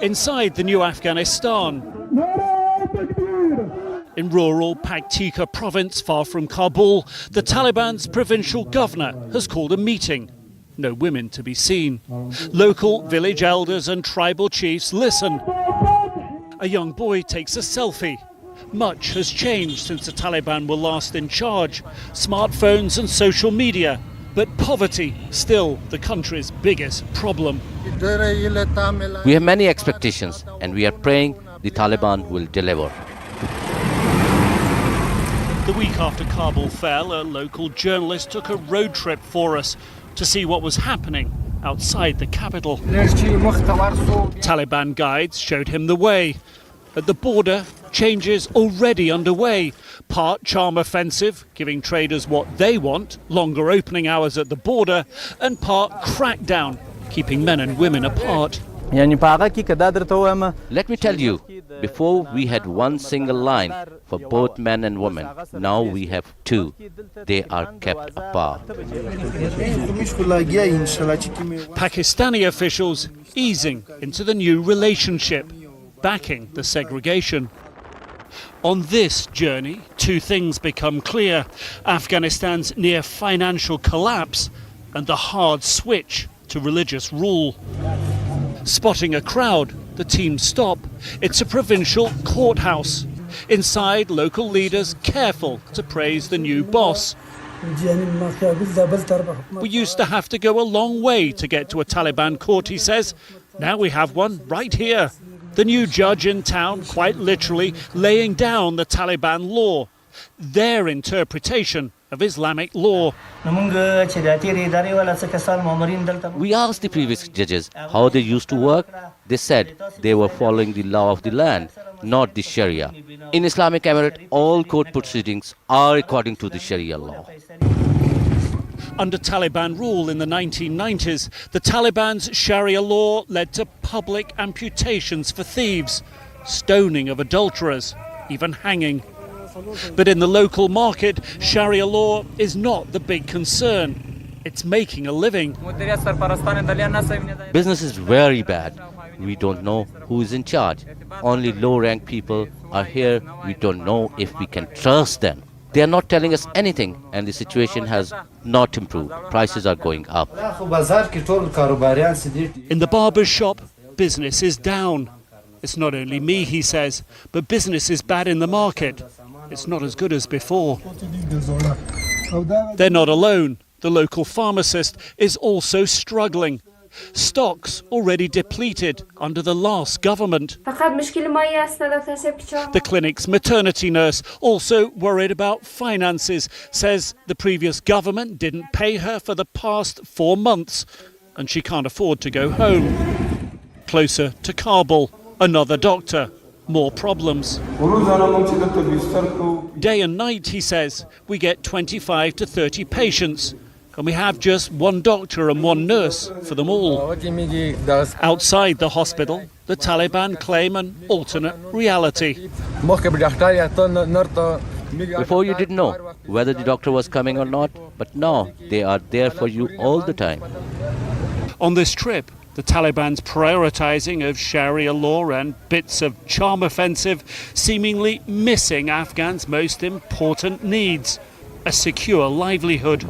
Inside the new Afghanistan, in rural Paktika province far from Kabul, the Taliban's provincial governor has called a meeting. No women to be seen. Local village elders and tribal chiefs listen. A young boy takes a selfie. Much has changed since the Taliban were last in charge. Smartphones and social media. But poverty, still the country's biggest problem. We have many expectations and we are praying the Taliban will deliver. The week after Kabul fell, a local journalist took a road trip for us to see what was happening outside the capital. Taliban guides showed him the way. At the border, changes already underway. Part charm offensive, giving traders what they want, longer opening hours at the border, and part crackdown, keeping men and women apart. Let me tell you, before we had one single line for both men and women. Now we have two. They are kept apart. Pakistani officials easing into the new relationship, backing the segregation. On this journey, two things become clear: Afghanistan's near financial collapse and the hard switch to religious rule. Spotting a crowd, the team stop. It's a provincial courthouse. Inside, local leaders careful to praise the new boss. We used to have to go a long way to get to a Taliban court, he says. Now we have one right here. The new judge in town, quite literally, laying down the Taliban law, their interpretation of Islamic law. We asked the previous judges how they used to work. They said they were following the law of the land, not the Sharia. In Islamic Emirate, all court proceedings are according to the Sharia law. Under Taliban rule in the 1990s, the Taliban's Sharia law led to public amputations for thieves, stoning of adulterers, even hanging. But in the local market, Sharia law is not the big concern. It's making a living. Business is very bad. We don't know who is in charge. Only low-ranked people are here. We don't know if we can trust them. They are not telling us anything, and the situation has not improved. Prices are going up. In the barber's shop, business is down. It's not only me, he says, but business is bad in the market. It's not as good as before. They're not alone. The local pharmacist is also struggling. Stocks already depleted under the last government. The clinic's maternity nurse, also worried about finances, says the previous government didn't pay her for the past 4 months and she can't afford to go home. Closer to Kabul, another doctor, more problems. Day and night, he says, we get 25 to 30 patients. And we have just one doctor and one nurse for them all. Outside the hospital, the Taliban claim an alternate reality. Before you didn't know whether the doctor was coming or not, but now they are there for you all the time. On this trip, the Taliban's prioritizing of Sharia law and bits of charm offensive seemingly missing Afghans' most important needs: a secure livelihood.